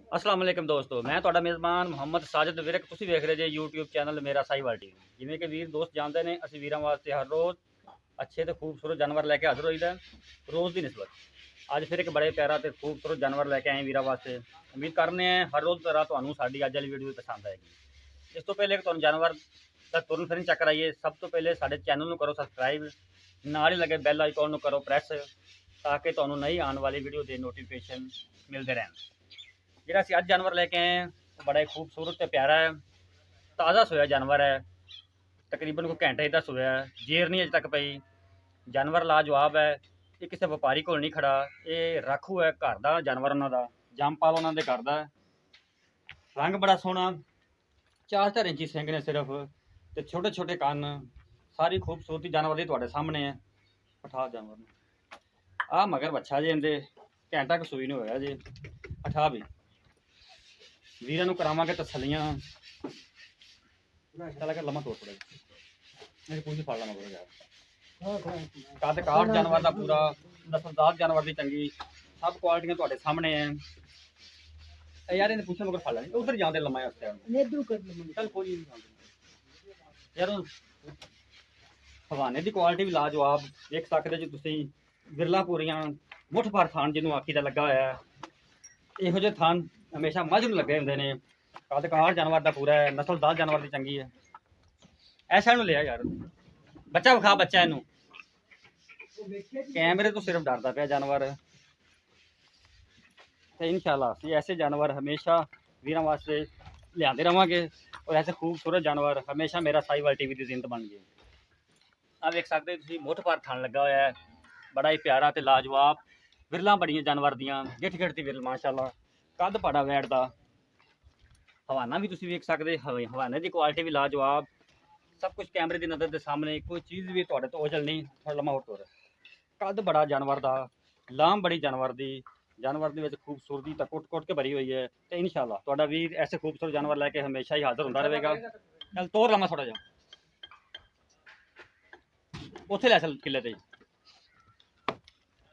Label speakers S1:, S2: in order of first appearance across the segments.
S1: अस्सलाम वालेकुम दोस्तों, मैं ਤੁਹਾਡਾ ਮੇਜ਼ਬਾਨ ਮੁਹੰਮਦ ਸਾਜਿਦ ਵਿਰਕ। ਤੁਸੀਂ ਵੇਖ ਰਹੇ ਜੇ YouTube ਚੈਨਲ ਮੇਰਾ ਸਾਹੀਵਾਲ ਟੀਵੀ। ਜਿਵੇਂ ਕਿ ਵੀਰ ਦੋਸਤ ਜਾਣਦੇ ਨੇ, ਅਸੀਂ ਵੀਰਾਂ ਵਾਸਤੇ ਹਰ ਰੋਜ਼ ਅੱਛੇ ਤੇ ਖੂਬਸੂਰਤ ਜਾਨਵਰ ਲੈ ਕੇ ਹਾਜ਼ਰ ਹੋਈਦਾ ਰੋਜ਼ ਦੀ ਨਿਸਬਤ। ਅੱਜ ਫਿਰ ਇੱਕ ਬੜੇ ਪਿਆਰਾ ਤੇ ਖੂਬਸੂਰਤ ਜਾਨਵਰ ਲੈ ਕੇ ਆਏ ਵੀਰਾਂ ਵਾਸਤੇ। ਉਮੀਦ ਕਰਨੇ ਆ ਹਰ ਰੋਜ਼ ਤਰ੍ਹਾਂ ਤੁਹਾਨੂੰ ਸਾਡੀ ਅੱਜ ਵਾਲੀ ਵੀਡੀਓ ਪਸੰਦ ਆਏਗੀ। ਇਸ ਤੋਂ ਪਹਿਲੇ ਕਿ ਤੁਹਾਨੂੰ ਜਾਨਵਰ ਦਾ ਤੁਰਨ ਫਿਰਨ ਚੱਕ ਕਰਾਈਏ, ਸਭ ਤੋਂ ਪਹਿਲੇ ਸਾਡੇ ਚੈਨਲ ਨੂੰ ਕਰੋ ਸਬਸਕ੍ਰਾਈਬ, ਨਾਲ ਹੀ ਲੱਗੇ ਬੈਲ ਆਈਕਨ ਨੂੰ ਕਰੋ ਪ੍ਰੈਸ, ਤਾਂ ਕਿ ਤੁਹਾਨੂੰ ਨਈ ਆਉਣ ਵਾਲੀ ਵੀਡੀਓ ਦੇ ਨੋਟੀਫਿਕੇਸ਼ਨ ਮਿਲਦੇ ਰਹਿਣ। ਜਿਹੜਾ ਅਸੀਂ ਅੱਜ ਜਾਨਵਰ ਲੈ ਕੇ ਆਏ हैं वो बड़ा ही खूबसूरत ਤੇ ਪਿਆਰਾ ਹੈ। ਤਾਜ਼ਾ ਸੋਇਆ ਜਾਨਵਰ ਹੈ, ਤਕਰੀਬਨ ਕੋਈ ਘੰਟੇ ਦਾ ਸੋਇਆ ਹੈ, ਜੇਰ ਨਹੀਂ ਅਜੇ ਤੱਕ ਪਈ। ਜਾਨਵਰ ਲਾਜਵਾਬ ਹੈ, ਇਹ ਕਿਸੇ ਵਪਾਰੀ ਕੋਲ ਨਹੀਂ ਖੜਾ, ਇਹ ਰਾਖੂ ਹੈ, ਘਰ ਦਾ ਜਾਨਵਰ ਉਹਨਾਂ ਦਾ, ਜੰਮਪਾਲ ਉਹਨਾਂ ਦੇ ਘਰ ਦਾ। ਰੰਗ ਬੜਾ ਸੋਹਣਾ, 4-4 ਇੰਚੀ ਸਿੰਗ ਨੇ ਸਿਰਫ, ਤੇ ਛੋਟੇ ਛੋਟੇ ਕੰਨ, ਸਾਰੀ ਖੂਬਸੂਰਤੀ ਜਾਨਵਰ ਦੀ ਤੁਹਾਡੇ ਸਾਹਮਣੇ ਹੈ। ਪਠਾ ਜਾਨਵਰ ਨੂੰ ਆਹ ਮਗਰ ਬੱਚਾ ਜੇ ਇਹਦੇ ਘੰਟਾ ਕੁ ਸੂਈ ਨੂੰ ਹੋਇਆ ਜੇ। ਅਠਾ ਵੀ ਵੀਰਾਂ ਨੂੰ ਕਰਾਵਾਂਗੇ ਤਸੱਲੀਆਂ। ਚੱਲ ਕੇ ਲੰਮਾ ਤੋੜ ਪੜੇਗਾ, ਮੇਰੇ ਪੂਰੀ ਫੜ ਲਾਂਗਾ ਬਰੋ ਯਾਰ। ਕੱਦ ਕਾਠ ਜਾਨਵਰ ਦਾ ਪੂਰਾ, ਨਸਲਦਾਰ ਜਾਨਵਰ ਦੀ ਚੰਗੀ, ਸਭ ਕੁਆਲਿਟੀਆਂ ਤੁਹਾਡੇ ਸਾਹਮਣੇ ਹੈ। ਯਾਰ ਇਹਨੇ ਪੁੱਛਿਆ ਮਗਰ ਫੜ ਲੈਣੀ, ਉਧਰ ਜਾਂਦੇ ਲੰਮਾ ਵਾਸਤੇ ਚੱਲ ਕੋਈ ਨਹੀਂ ਯਾਰ। ਹਵਾਨੇ ਦੀ ਕੁਆਲਿਟੀ ਵੀ ਲਾਜਵਾਬ ਦੇਖ ਸਕਦੇ ਜੀ ਤੁਸੀਂ। ਵਿਰਲਾ ਪੂਰੀਆਂ ਮੁੱਠ ਭਰ ਥਾਨ ਜਿਹਨੂੰ ਆਖੀ ਦਾ ਲੱਗਾ ਹੋਇਆ ਹੈ। ਇਹੋ ਜਿਹੇ ਥਾਨ ਹਮੇਸ਼ਾ ਮੱਝ ਨੂੰ ਲੱਗੇ ਹੁੰਦੇ ਨੇ। ਕੱਦ ਕਾਠ ਜਾਨਵਰ ਦਾ ਪੂਰਾ ਹੈ, ਨਸਲਦਾਰ ਜਾਨਵਰ ਦੀ ਚੰਗੀ ਹੈ। ਐਸਾ ਨੂੰ ਲਿਆ ਯਾਰ, ਬੱਚਾ ਵਿਖਾ ਬੱਚਾ ਇਹਨੂੰ। ਕੈਮਰੇ ਤੋਂ ਸਿਰਫ ਡਰਦਾ ਪਿਆ ਜਾਨਵਰ। ਤੇ ਇਨਸ਼ਾਅੱਲਾ ਅਸੀਂ ਐਸੇ ਜਾਨਵਰ ਹਮੇਸ਼ਾ ਵੀਰਾਂ ਵਾਸਤੇ ਲਿਆਂਦੇ ਰਵਾਂਗੇ, ਔਰ ਐਸੇ ਖੂਬਸੂਰਤ ਜਾਨਵਰ ਹਮੇਸ਼ਾ ਮੇਰਾ ਸਾਹੀਵਾਲ ਟੀਵੀ ਦੀ ਜ਼ਿੰਦ ਬਣ ਗਏ। ਆ ਵੇਖ ਸਕਦੇ ਤੁਸੀਂ ਮੁੱਠ ਭਰ ਥਣ ਲੱਗਾ ਹੋਇਆ ਹੈ, ਬੜਾ ਹੀ ਪਿਆਰਾ ਤੇ ਲਾਜਵਾਬ। ਵਿਰਲਾਂ ਬੜੀਆਂ ਜਾਨਵਰ ਦੀਆਂ, ਗਿੱਠ ਗਿੱਠ ਦੀ ਵਿਰਲ ਮਾਸ਼ਾਅੱਲਾ। ਕੱਦ ਪਾੜਾ ਵੈਟ ਦਾ। ਹਵਾਨਾ ਵੀ ਤੁਸੀਂ ਵੇਖ ਸਕਦੇ, ਹਵਾਨੇ ਦੀ ਕੁਆਲਿਟੀ ਵੀ ਲਾਜਵਾਬ। ਸਭ ਕੁਝ ਕੈਮਰੇ ਦੀ ਨਜ਼ਰ ਦੇ ਸਾਹਮਣੇ, ਕੋਈ ਚੀਜ਼ ਵੀ ਤੁਹਾਡੇ ਤੋਂ ਓਝਲ ਨਹੀਂ। ਥੋੜਾ ਲੰਮਾ ਹੋਰ ਤੋਰ। ਕੱਦ ਬੜਾ ਜਾਨਵਰ ਦਾ, ਲਾਮ ਬੜੀ ਜਾਨਵਰ ਦੀ। ਜਾਨਵਰ ਦੇ ਵਿੱਚ ਖੂਬਸੂਰਤੀ ਤਾਂ ਕੁੱਟ ਕੇ ਭਰੀ ਹੋਈ ਹੈ। ਤੇ ਇਨਸ਼ਾਅੱਲਾ ਤੁਹਾਡਾ ਵੀਰ ਐਸੇ ਖੂਬਸੂਰਤ ਜਾਨਵਰ ਲੈ ਕੇ ਹਮੇਸ਼ਾ ਹੀ ਹਾਜ਼ਰ ਹੁੰਦਾ ਰਹੇਗਾ। ਚੱਲ ਤੋਰ ਲੰਮਾ ਥੋੜਾ ਜਿਹਾ, ਉੱਥੇ ਲੈ ਚੱਲ ਕਿੱਲੇ ਤੇ।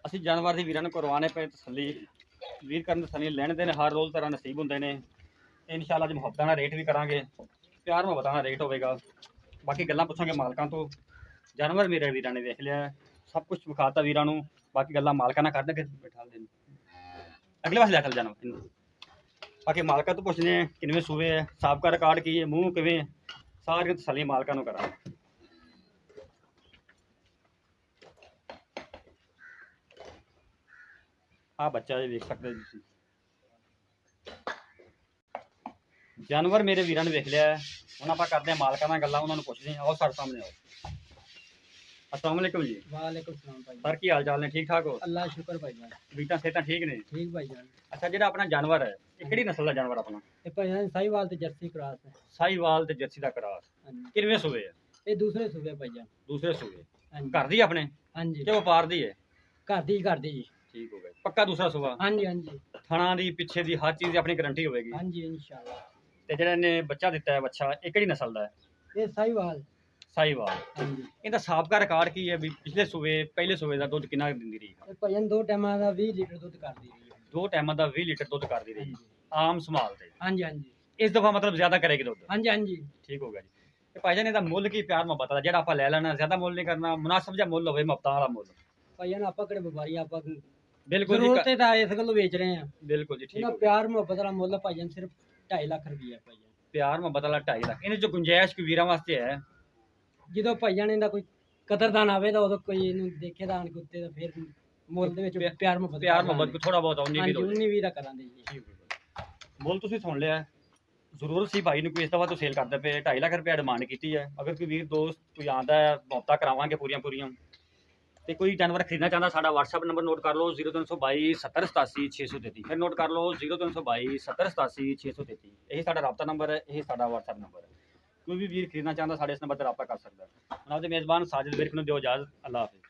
S1: ਅਸੀਂ ਜਾਨਵਰ ਦੀ ਵੀਰਾਂ ਨੂੰ ਕਰਵਾਉਣੇ ਪਏ ਤਸੱਲੀ, ਵੀਰ ਕਰਨ ਤਸੱਲੀ ਲੈਣ ਦੇ ਨੇ ਹਰ ਰੋਜ਼ ਤਰ੍ਹਾਂ ਨਸੀਬ ਹੁੰਦੇ ਨੇ। ਇਨਸ਼ਾਅੱਲਾ ਅੱਜ ਮੁਹੱਬਤਾਂ ਨਾਲ ਰੇਟ ਵੀ ਕਰਾਂਗੇ, ਪਿਆਰ ਮੁਹੱਬਤਾਂ ਨਾਲ ਰੇਟ ਹੋਵੇਗਾ। ਬਾਕੀ ਗੱਲਾਂ ਪੁੱਛਾਂਗੇ ਮਾਲਕਾਂ ਤੋਂ। ਜਾਨਵਰ ਮੇਰੇ ਵੀਰਾਂ ਨੇ ਵੇਖ ਲਿਆ, ਸਭ ਕੁਝ ਵਿਖਾਤਾ ਵੀਰਾਂ ਨੂੰ, ਬਾਕੀ ਗੱਲਾਂ ਮਾਲਕਾਂ ਨਾਲ ਕਰਨਗੇ। ਬਿਠਾ ਦੇ ਅਗਲੇ ਪਾਸੇ ਲੈ ਚੱਲ ਜਾਨਵਰ। ਬਾਕੀ ਮਾਲਕਾਂ ਤੋਂ ਪੁੱਛਦੇ ਆ ਕਿੰਨੇ ਸੂਏ ਹੈ, ਸਾਬਕਾ ਰਿਕਾਰਡ ਕੀ ਹੈ, ਮੂੰਹ ਕਿਵੇਂ, ਸਾਰੀਆਂ ਤਸੱਲੀਆਂ ਮਾਲਕਾਂ ਨੂੰ ਕਰਾਂਗੇ। ਆ ਬੱਚਾ ਜੀ ਵੇਖ ਸਕਦੇ ਤੁਸੀਂ। ਜਾਨਵਰ ਮੇਰੇ ਵੀਰਾਂ ਨੇ ਵੇਖ ਲਿਆ। ਹੁਣ ਆਪਾਂ ਕਰਦੇ ਹਾਂ ਮਾਲਕਾਂ ਨਾਲ ਗੱਲਾਂ, ਉਹਨਾਂ ਨੂੰ ਪੁੱਛਦੇ ਹਾਂ। ਆਓ ਸਾਡੇ ਸਾਹਮਣੇ ਆਓ। अस्सलाम वालेकुम जी।
S2: वालेकुम सलाम भाई।
S1: सर की हाल चाल ने, ठीक ठाक हो?
S2: अल्लाह शुक्र भाई जान।
S1: बीटा सेहत ठीक ने?
S2: ठीक भाई जान।
S1: अच्छा, जेड़ा अपना जानवर है ये किहड़ी नस्ल दा जानवर अपना?
S2: ये भाई जान साहिवाल ते जर्सी क्रॉस है।
S1: साहिवाल ते जर्सी दा क्रॉस।
S2: हां जी।
S1: किनवे सूबे है?
S2: ये दूसरे सूबे भाई जान।
S1: दूसरे सूबे।
S2: हां जी।
S1: घर दी अपने
S2: हां जी।
S1: कि व्यापार दी है?
S2: घर दी जी।
S1: ठीक हो गया, पक्का दूसरा सूबा?
S2: हां जी।
S1: थणा दी पिछे दी हर चीज दी अपनी गारंटी होगी?
S2: हां जी इंशाल्लाह।
S1: ते जेड़ा ने बच्चा दिता है, बच्चा ये किहड़ी नस्ल दा है?
S2: ये साहिवाल।
S1: साहिवाल।
S2: हां जी।
S1: इहदा साबका रिकॉर्ड की है भी पिछले सूबे पहले सूबे दा दुध कितना दिंदी रही?
S2: ये भाई जान दो टाइम दा 20 लीटर दूध कर दी रही है।
S1: दो टाइमां दा 20 लीटर दुध कर दी रही आम संभाल ते।
S2: हां जी।
S1: इस दफा मतलब ज्यादा करेगी दुध?
S2: हां जी।
S1: ठीक हो गया जी। ते भाईजान इहदा मुੱਲ की प्यार मुहब्बत दा जेड़ा ਆਪਾਂ ਲੈ ਲੈਣਾ, ਜ਼ਿਆਦਾ ਮੁੱਲ ਨਹੀਂ ਕਰਨਾ, ਮੁਨਾਸਬ ਜਿਹਾ ਮੁੱਲ ਹੋਵੇ, ਮੁਹੱਬਤਾਂ ਵਾਲਾ ਮੁੱਲ।
S2: भाई जान आपा कड़े व्यापारी आपा
S1: बिल्कुल जी,
S2: जरूरत है ता इस गल्लो बेच रहे हैं।
S1: बिल्कुल जी, ठीक
S2: इना
S1: हो गया।
S2: प्यार मोहब्बत वाला मुੱਲ भाई जान सिर्फ 2.5 लाख रुपया भाई जान।
S1: प्यार मुहब्बत वाला 2.5 लाख ਇਹਨੇ ਚ ਗੁੰਜਾਇਸ਼ ਕੋਈ ਵੀਰਾਂ ਵਾਸਤੇ ਹੈ?
S2: ਜਦੋਂ ਭਾਈ ਜਾਨ ਇਹਦਾ ਕੋਈ ਕਦਰਦਾਨ ਆਵੇ ਤਾਂ ਉਦੋਂ ਕੋਈ ਇਹਨੂੰ ਦੇਖੇ ਤਾਂ ਆਣ ਕੇ ਉੱਤੇ ਤਾਂ ਫਿਰ ਮੁੱਲ ਦੇ ਵਿੱਚ ਪਿਆਰ ਮੁਹੱਬਤ
S1: ਕੋਈ ਥੋੜਾ ਬਹੁਤ ਆਉਣੀ ਵੀ ਦੋ।
S2: ਉਨੀ ਵੀ ਦਾ ਕਰਾਂਗੇ ਜੀ।
S1: ਠੀਕ ਹੋ ਗਿਆ। ਮੁੱਲ ਤੁਸੀਂ ਸੁਣ ਲਿਆ। ਜ਼ਰੂਰ ਸੀ ਭਾਈ ਨੂੰ ਕੋਈ ਇਸ ਦਫਾ ਤੋਂ ਸੇਲ ਕਰਦੇ ਪਏ 2.5 ਲੱਖ ਰੁਪਏ ਡਿਮਾਂਡ ਕੀਤੀ ਹੈ। ਅਗਰ ਕੋਈ ਵੀਰ ਦੋਸਤ ਕੋਈ ਆਂਦਾ ਹੈ, ਮੁਹੱਬਤਾਂ ਕਰਾਵਾਂਗੇ ਪੂਰੀਆਂ। ਤੇ ਕੋਈ ਜਾਨਵਰ ਖਰੀਦਣਾ ਚਾਹੁੰਦਾ, ਸਾਡਾ WhatsApp ਨੰਬਰ ਨੋਟ ਕਰ ਲਓ 0322 70 87 633। ਫਿਰ ਨੋਟ ਕਰ ਲਓ 0322 70 87 633। ਇਹ ਸਾਡਾ ਰਾਬਤਾ ਨੰਬਰ ਹੈ, ਇਹ ਸਾਡਾ WhatsApp ਨੰਬਰ ਹੈ। ਕੋਈ ਵੀ ਵੀਰ ਖਰੀਦਣਾ ਚਾਹੁੰਦਾ ਸਾਡੇ ਇਸ ਨੰਬਰ ਤੇ ਰਾਬਤਾ ਕਰ ਸਕਦਾ ਹੈ। ਉਹਨਾਂ ਦੇ ਮੇਜ਼ਬਾਨ ਸਾਜਿਦ ਵਿਰਕ ਨੂੰ ਦਿਓ ਇਜਾਜ਼ਤ। ਅੱਲਾਹ ਹਾਫਿਜ਼।